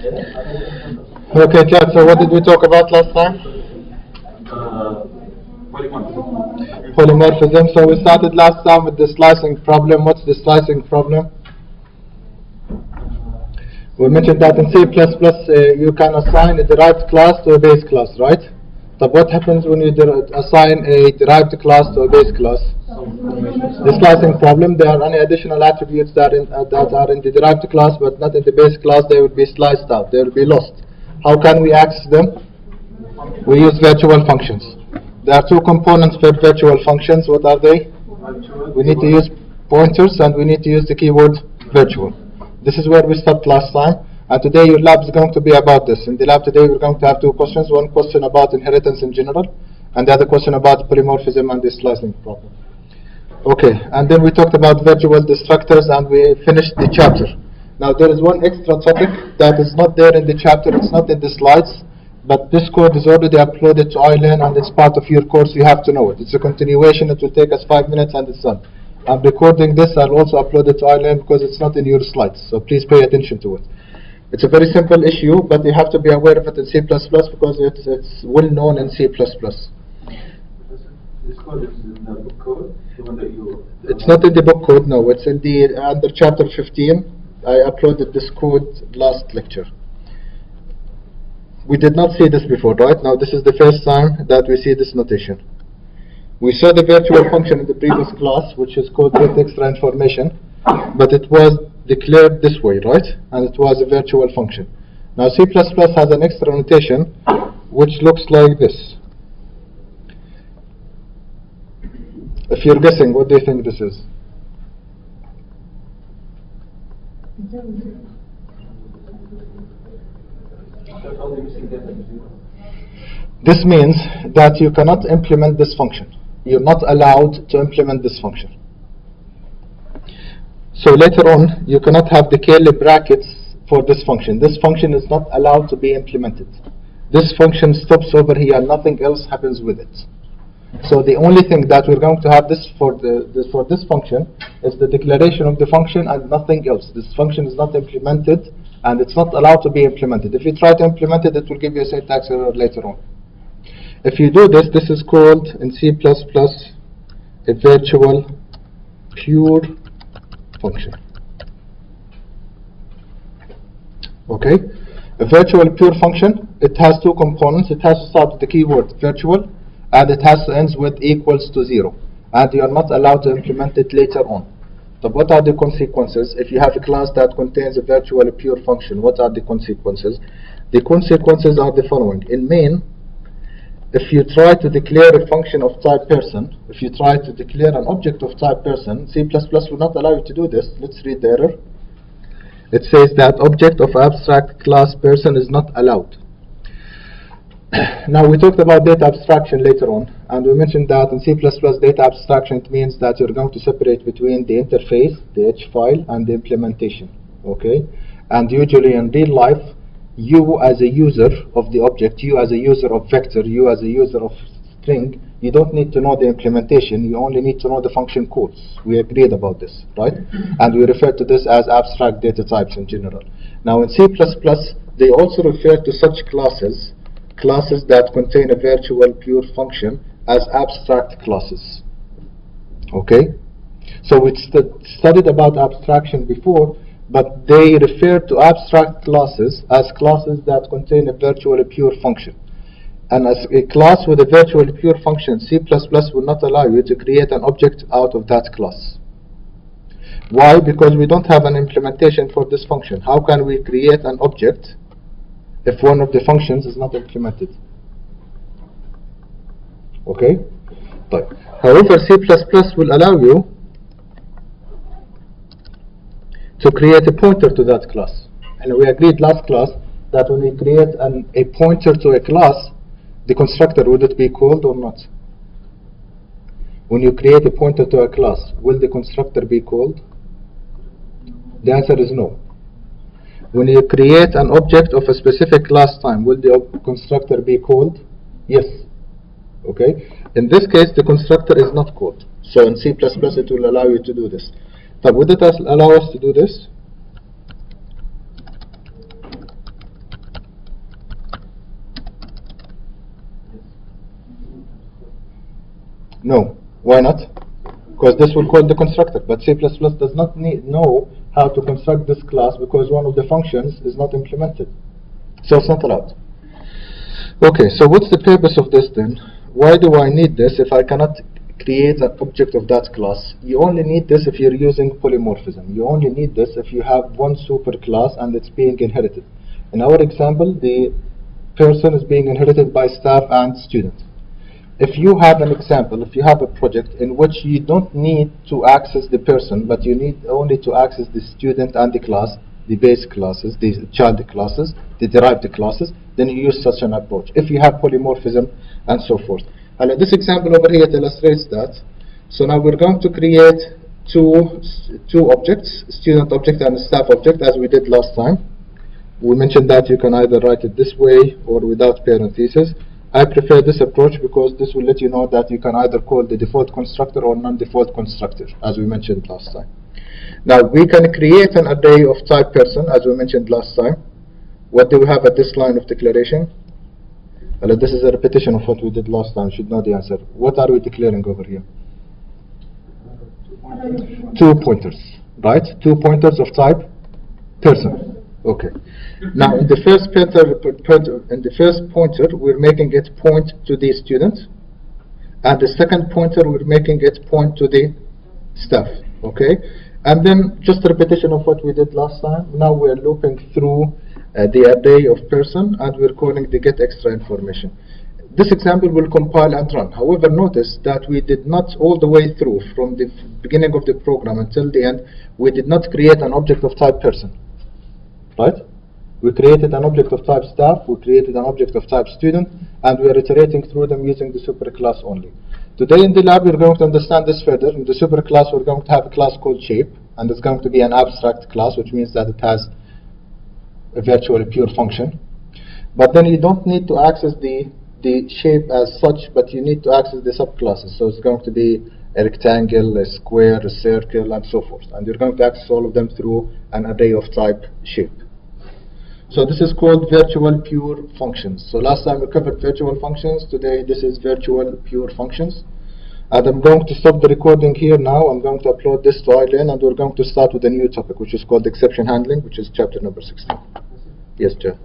Okay, Chad, so what did we talk about last time? Polymorphism. So we started last time with the slicing problem. What's the slicing problem? We mentioned that in C++ you can assign a derived class to a base class, right? So what happens when you assign a derived class to a base class? The slicing problem, there are any additional attributes that are in the derived class but not in the base class, they will be sliced out, they will be lost. How can we access them? We use virtual functions. There are two components for virtual functions. What are they? We need to use pointers and we need to use the keyword virtual. This is where we stopped last time, and today your lab is going to be about this. In the lab today we're going to have two questions, one question about inheritance in general and the other question about polymorphism and the slicing problem. Okay, and then we talked about virtual destructors and we finished the chapter. Now there is one extra topic that is not there in the chapter, it's not in the slides, but this code is already uploaded to iLearn and it's part of your course, you have to know it. It's a continuation, it will take us 5 minutes and it's done. I'm recording this, I'll also upload it to iLearn because it's not in your slides, so please pay attention to it. It's a very simple issue, but you have to be aware of it in C++ because it's well known in C++. This code is in the book code, the one that you... It's not in the book code, no, it's in the under chapter 15. I uploaded this code last lecture. We did not see this before, right? Now this is the first time that we see this notation. We saw the virtual function in the previous class, which is called get extra information, but it was declared this way, right? And it was a virtual function. Now C++ has an extra notation which looks like this. If you're guessing, what do you think this is? This means that you cannot implement this function. You're not allowed to implement this function. So later on, you cannot have the curly brackets for this function. This function is not allowed to be implemented. This function stops over here, nothing else happens with it. So the only thing that we're going to have for this function is the declaration of the function and nothing else. This function is not implemented and it's not allowed to be implemented. If you try to implement it, it will give you a syntax error later on. If you do this, this is called in C++ a virtual pure function. Okay? A virtual pure function, it has two components. It has to start with the keyword virtual and it has to end with equals to 0. And you are not allowed to implement it later on. So what are the consequences? If you have a class that contains a virtual pure function, what are the consequences? The consequences are the following. In main, if you try to declare a function of type person, if you try to declare an object of type person, C++ will not allow you to do this. Let's read the error. It says that object of abstract class person is not allowed. Now we talked about data abstraction later on, and we mentioned that in C++ data abstraction it means that you're going to separate between the interface, the H file, and the implementation. Okay? And usually in real life, you as a user of the object, you as a user of vector, you as a user of string, you don't need to know the implementation, you only need to know the function codes. We agreed about this, right? And we refer to this as abstract data types in general. Now in C++, they also refer to such classes that contain a virtual pure function as abstract classes. Okay? So we studied about abstraction before, but they refer to abstract classes as classes that contain a virtual pure function. And as a class with a virtual pure function, C++ will not allow you to create an object out of that class. Why? Because we don't have an implementation for this function. How can we create an object if one of the functions is not implemented? Okay? But however, C++ will allow you to create a pointer to that class. And we agreed last class that when we create a pointer to a class, the constructor, would it be called or not? When you create a pointer to a class, will the constructor be called? The answer is no. When you create an object of a specific class time, will the constructor be called? Yes. Okay? In this case, the constructor is not called. So in C++, it will allow you to do this. But would it allow us to do this? No. Why not? Because this will call the constructor, but C++ does not know how to construct this class because one of the functions is not implemented. So it's not allowed. Okay, so what's the purpose of this then? Why do I need this if I cannot create an object of that class? You only need this if you're using polymorphism. You only need this if you have one superclass and it's being inherited. In our example, the person is being inherited by staff and student. If you have an example, if you have a project in which you don't need to access the person, but you need only to access the student and the class, the base classes, the child classes, the derived classes, then you use such an approach. If you have polymorphism and so forth. And this example over here illustrates that. So now we're going to create two objects, student object and staff object, as we did last time. We mentioned that you can either write it this way or without parentheses. I prefer this approach because this will let you know that you can either call the default constructor or non-default constructor, as we mentioned last time. Now we can create an array of type person, as we mentioned last time. What do we have at this line of declaration? Well, this is a repetition of what we did last time. You should know the answer. What are we declaring over here? 2 pointers, right? 2 pointers of type person. Okay. Now, in the first pointer, we're making it point to the student, and the second pointer, we're making it point to the staff. Okay. And then just a repetition of what we did last time. Now we're looping through the array of person, and we're calling the get extra information. This example will compile and run. However, notice that we did not all the way through, from the beginning of the program until the end, we did not create an object of type person. Right? We created an object of type staff, we created an object of type student, and we are iterating through them using the superclass only. Today in the lab, we're going to understand this further. In the superclass, we're going to have a class called shape, and it's going to be an abstract class, which means that it has a virtual pure function. But then you don't need to access the shape as such, but you need to access the subclasses. So it's going to be a rectangle, a square, a circle, and so forth. And you're going to access all of them through an array of type shape. So this is called virtual pure functions. So last time we covered virtual functions. Today this is virtual pure functions. And I'm going to stop the recording here now. I'm going to upload this to ILN, and we're going to start with a new topic, which is called exception handling, which is chapter number 16. Yes, Jeff.